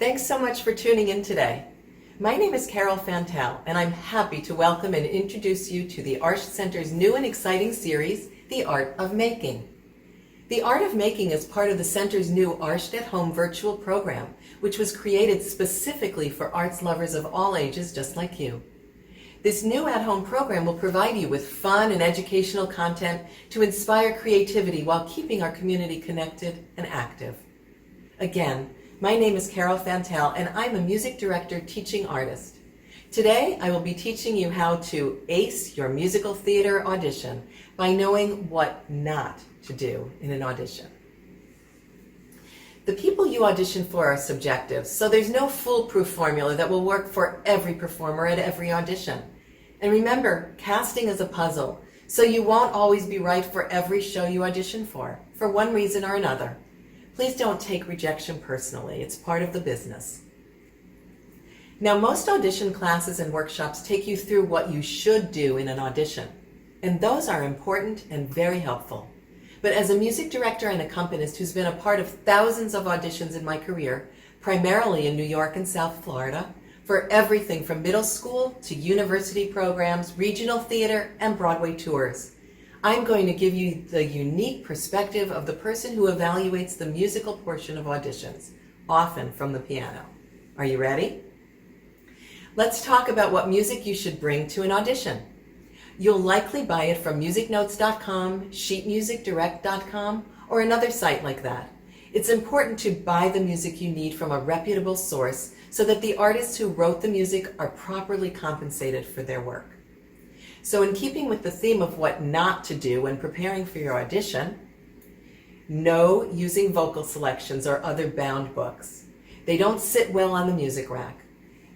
Thanks so much for tuning in today. My name is Caryl Fantel, and I'm happy to welcome and introduce you to the Arts Center's new and exciting series, The Art of Making. The Art of Making is part of the Center's new Arts at Home virtual program, which was created specifically for arts lovers of all ages just like you. This new at-home program will provide you with fun and educational content to inspire creativity while keeping our community connected and active. Again, my name is Caryl Fantel, and I'm a music director teaching artist. Today, I will be teaching you how to ace your musical theater audition by knowing what not to do in an audition. The people you audition for are subjective, so there's no foolproof formula that will work for every performer at every audition. And remember, casting is a puzzle, so you won't always be right for every show you audition for one reason or another. Please don't take rejection personally. It's part of the business. Now, most audition classes and workshops take you through what you should do in an audition, and those are important and very helpful. But as a music director and accompanist who's been a part of thousands of auditions in my career, primarily in New York and South Florida, for everything from middle school to university programs, regional theater, and Broadway tours, I'm going to give you the unique perspective of the person who evaluates the musical portion of auditions, often from the piano. Are you ready? Let's talk about what music you should bring to an audition. You'll likely buy it from musicnotes.com, sheetmusicdirect.com, or another site like that. It's important to buy the music you need from a reputable source so that the artists who wrote the music are properly compensated for their work. So in keeping with the theme of what not to do when preparing for your audition, no using vocal selections or other bound books. They don't sit well on the music rack.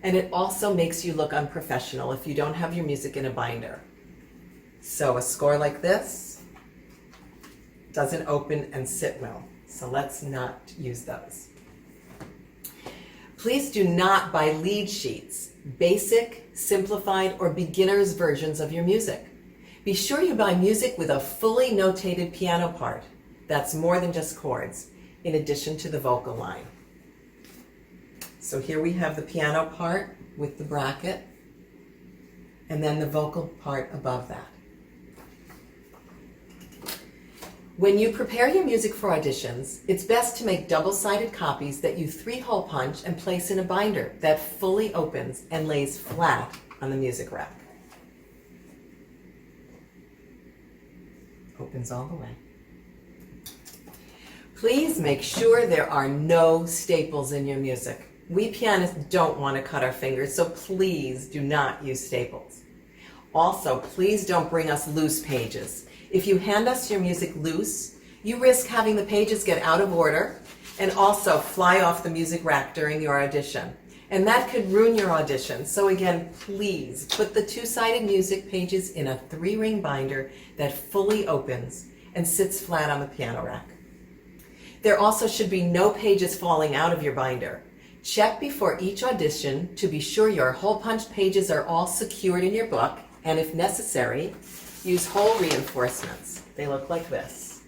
And it also makes you look unprofessional if you don't have your music in a binder. So a score like this doesn't open and sit well. So let's not use those. Please do not buy lead sheets, basic, simplified, or beginner's versions of your music. Be sure you buy music with a fully notated piano part. That's more than just chords, in addition to the vocal line. So here we have the piano part with the bracket, and then the vocal part above that. When you prepare your music for auditions, it's best to make double-sided copies that you 3-hole punch and place in a binder that fully opens and lays flat on the music rack. Opens all the way. Please make sure there are no staples in your music. We pianists don't want to cut our fingers, so please do not use staples. Also, please don't bring us loose pages. If you hand us your music loose, you risk having the pages get out of order and also fly off the music rack during your audition. And that could ruin your audition. So again, please put the 2-sided music pages in a 3-ring binder that fully opens and sits flat on the piano rack. There also should be no pages falling out of your binder. Check before each audition to be sure your hole-punched pages are all secured in your book, and if necessary, use hole reinforcements. They look like this.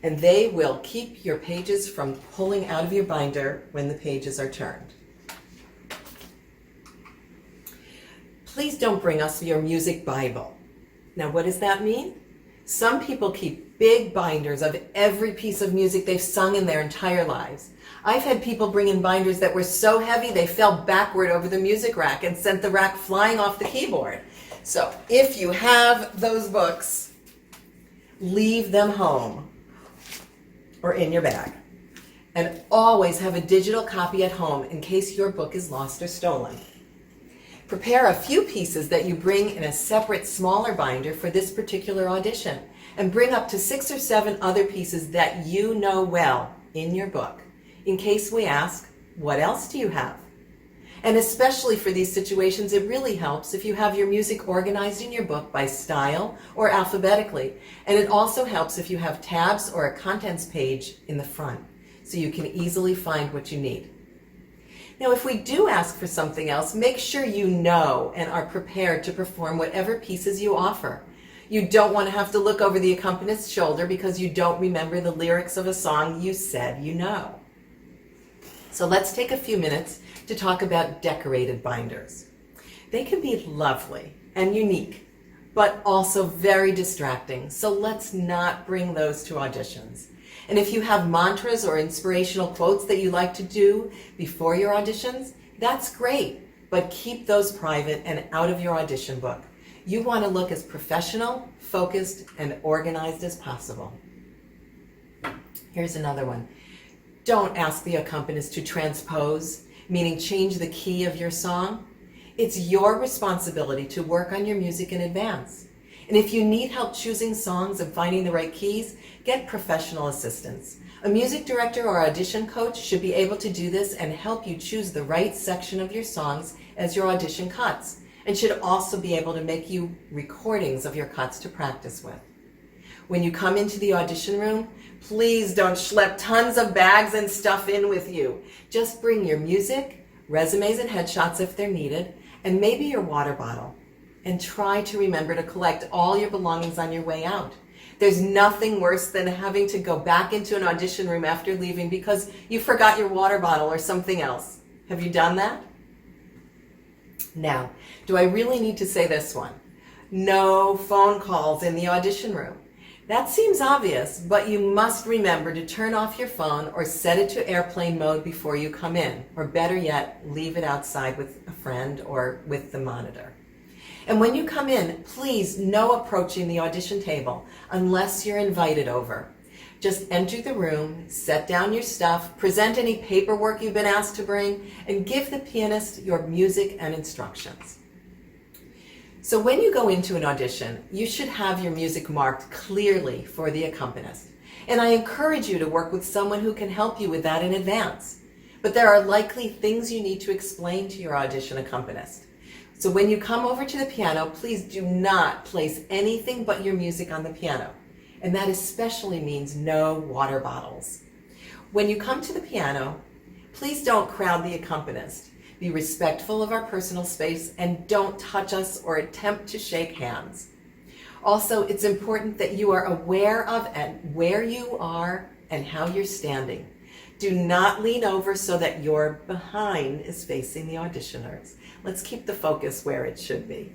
And they will keep your pages from pulling out of your binder when the pages are turned. Please don't bring us your music Bible. Now, what does that mean? Some people keep big binders of every piece of music they've sung in their entire lives. I've had people bring in binders that were so heavy they fell backward over the music rack and sent the rack flying off the keyboard. So if you have those books, leave them home or in your bag. And always have a digital copy at home in case your book is lost or stolen. Prepare a few pieces that you bring in a separate, smaller binder for this particular audition, and bring up to 6 or 7 other pieces that you know well in your book, in case we ask, what else do you have? And especially for these situations, it really helps if you have your music organized in your book by style or alphabetically. And it also helps if you have tabs or a contents page in the front, so you can easily find what you need. Now, if we do ask for something else, make sure you know and are prepared to perform whatever pieces you offer. You don't want to have to look over the accompanist's shoulder because you don't remember the lyrics of a song you said you know. So let's take a few minutes to talk about decorated binders. They can be lovely and unique, but also very distracting. So let's not bring those to auditions. And if you have mantras or inspirational quotes that you like to do before your auditions, that's great, but keep those private and out of your audition book. You want to look as professional, focused, and organized as possible. Here's another one. Don't ask the accompanist to transpose, meaning change the key of your song. It's your responsibility to work on your music in advance. And if you need help choosing songs and finding the right keys, get professional assistance. A music director or audition coach should be able to do this and help you choose the right section of your songs as your audition cuts, and should also be able to make you recordings of your cuts to practice with. When you come into the audition room, please don't schlep tons of bags and stuff in with you. Just bring your music, resumes and headshots if they're needed, and maybe your water bottle. And try to remember to collect all your belongings on your way out. There's nothing worse than having to go back into an audition room after leaving because you forgot your water bottle or something else. Have you done that? Now, do I really need to say this one? No phone calls in the audition room. That seems obvious, but you must remember to turn off your phone or set it to airplane mode before you come in, or better yet, leave it outside with a friend or with the monitor. And when you come in, please no approaching the audition table unless you're invited over. Just enter the room, set down your stuff, present any paperwork you've been asked to bring, and give the pianist your music and instructions. So when you go into an audition, you should have your music marked clearly for the accompanist. And I encourage you to work with someone who can help you with that in advance. But there are likely things you need to explain to your audition accompanist. So when you come over to the piano, please do not place anything but your music on the piano. And that especially means no water bottles. When you come to the piano, please don't crowd the accompanist. Be respectful of our personal space and don't touch us or attempt to shake hands. Also, it's important that you are aware of and where you are and how you're standing. Do not lean over so that your behind is facing the auditioners. Let's keep the focus where it should be.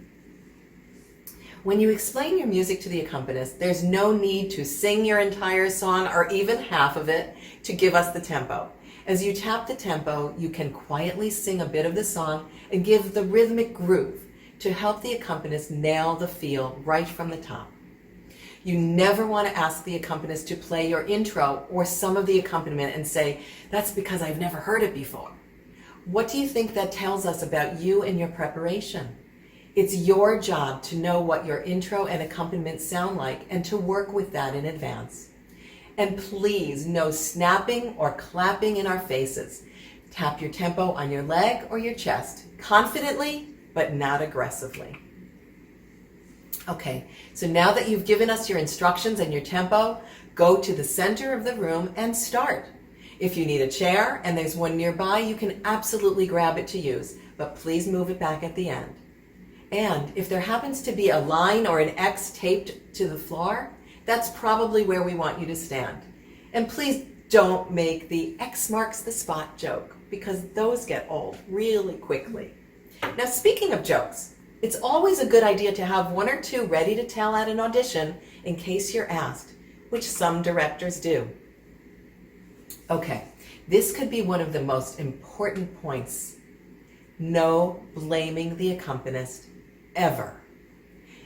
When you explain your music to the accompanist, there's no need to sing your entire song or even half of it to give us the tempo. As you tap the tempo, you can quietly sing a bit of the song and give the rhythmic groove to help the accompanist nail the feel right from the top. You never want to ask the accompanist to play your intro or some of the accompaniment and say, "That's because I've never heard it before." What do you think that tells us about you and your preparation? It's your job to know what your intro and accompaniment sound like and to work with that in advance. And please, no snapping or clapping in our faces. Tap your tempo on your leg or your chest, confidently, but not aggressively. Okay, so now that you've given us your instructions and your tempo, go to the center of the room and start. If you need a chair and there's one nearby, you can absolutely grab it to use, but please move it back at the end. And if there happens to be a line or an X taped to the floor, that's probably where we want you to stand. And please don't make the X marks the spot joke, because those get old really quickly. Now, speaking of jokes, it's always a good idea to have one or two ready to tell at an audition in case you're asked, which some directors do. Okay, this could be one of the most important points. No blaming the accompanist, ever.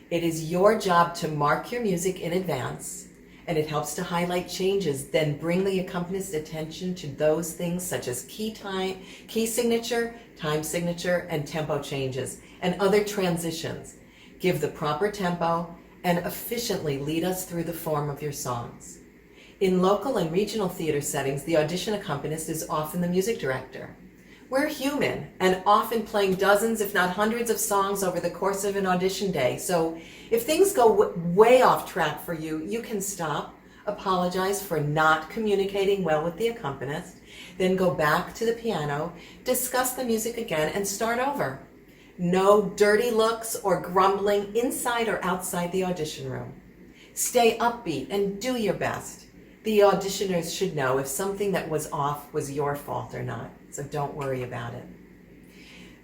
It is your job to mark your music in advance, and it helps to highlight changes, then bring the accompanist's attention to those things such as key signature, time signature, and tempo changes, and other transitions. Give the proper tempo, and efficiently lead us through the form of your songs. In local and regional theater settings, the audition accompanist is often the music director. We're human and often playing dozens, if not hundreds of songs over the course of an audition day. So if things go way off track for you, you can stop, apologize for not communicating well with the accompanist, then go back to the piano, discuss the music again, and start over. No dirty looks or grumbling inside or outside the audition room. Stay upbeat and do your best. The auditioners should know if something that was off was your fault or not. So so don't worry about it.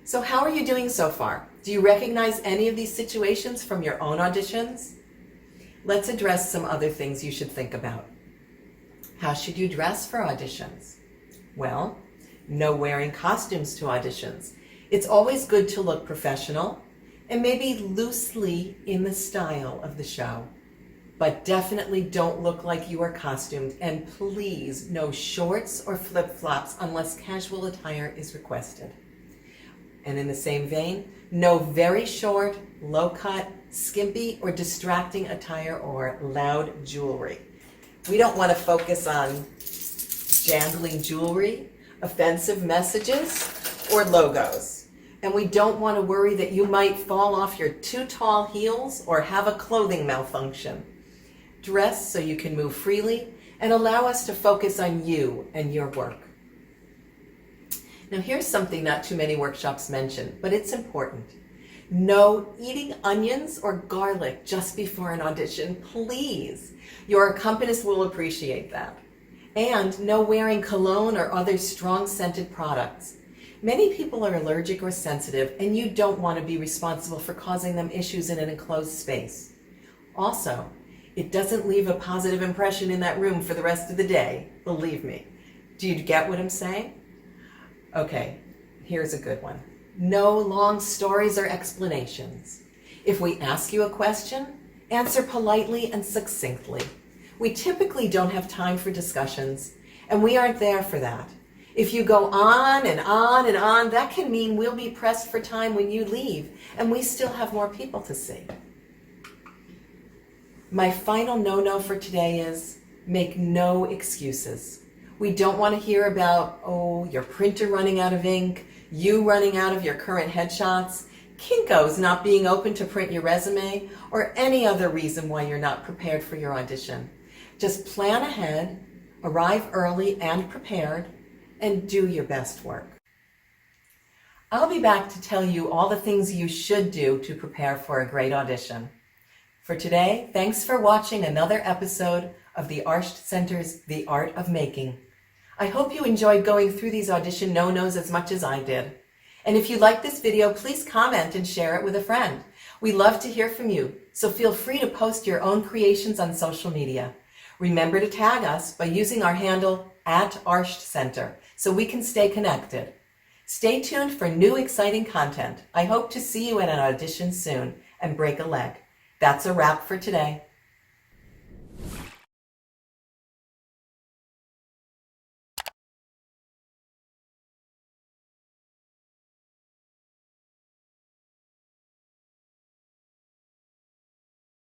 So how are you doing so far? Do you recognize any of these situations from your own auditions? Let's address some other things you should think about. How should you dress for auditions? Well, no wearing costumes to auditions. It's always good to look professional and maybe loosely in the style of the show. But definitely don't look like you are costumed, and please no shorts or flip-flops unless casual attire is requested. And in the same vein, no very short, low-cut, skimpy, or distracting attire or loud jewelry. We don't want to focus on jangling jewelry, offensive messages, or logos. And we don't want to worry that you might fall off your too tall heels or have a clothing malfunction. Dress so you can move freely and allow us to focus on you and your work. Now here's something not too many workshops mention, but it's important. No eating onions or garlic just before an audition, please. Your accompanist will appreciate that. And no wearing cologne or other strong scented products. Many people are allergic or sensitive, and you don't want to be responsible for causing them issues in an enclosed space. Also, it doesn't leave a positive impression in that room for the rest of the day, believe me. Do you get what I'm saying? Okay, here's a good one. No long stories or explanations. If we ask you a question, answer politely and succinctly. We typically don't have time for discussions, and we aren't there for that. If you go on and on and on, that can mean we'll be pressed for time when you leave, and we still have more people to see. My final no-no for today is make no excuses. We don't want to hear about, your printer running out of ink, you running out of your current headshots, Kinko's not being open to print your resume, or any other reason why you're not prepared for your audition. Just plan ahead, arrive early and prepared, and do your best work. I'll be back to tell you all the things you should do to prepare for a great audition. For today, thanks for watching another episode of the Arsht Center's The Art of Making. I hope you enjoyed going through these audition no-nos as much as I did. And if you like this video, please comment and share it with a friend. We love to hear from you, so feel free to post your own creations on social media. Remember to tag us by using our handle @ArshtCenter so we can stay connected. Stay tuned for new exciting content. I hope to see you at an audition soon and break a leg. That's a wrap for today.